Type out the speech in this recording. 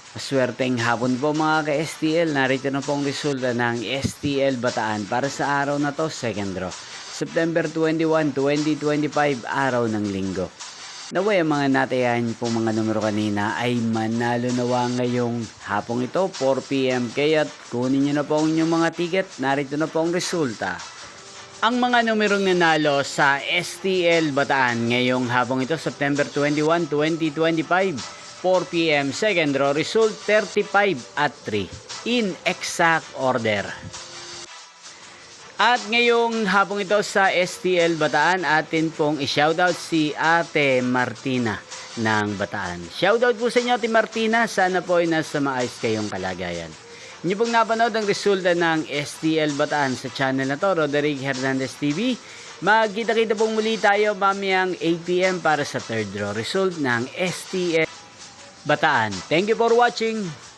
Maswerteng hapon po mga ka-STL. Narito na pong resulta ng STL Bataan para sa araw na to, second draw. September 21, 2025, araw ng linggo. Naway ang mga natayan pong mga numero kanina ay manalo nawa ngayong hapong ito, 4 PM. Kaya't kunin nyo na po ang inyong mga ticket. Narito na po ang resulta. Ang mga numerong nanalo sa STL Bataan ngayong hapong ito, September 21, 2025, 4 PM, second draw, result 35 at 3 in exact order. At ngayong hapong ito sa STL Bataan, atin pong i-shoutout si Ate Martina ng Bataan. Shoutout po sa inyo, Ate Martina. Sana po ay nasa maayos kayong kalagayan. Inyo pong napanood ang resulta ng STL Bataan sa channel na to, Roderick Hernandez TV. Magkita-kita pong muli tayo mamayang 8 PM para sa third draw result ng STL Bataan. Thank you for watching.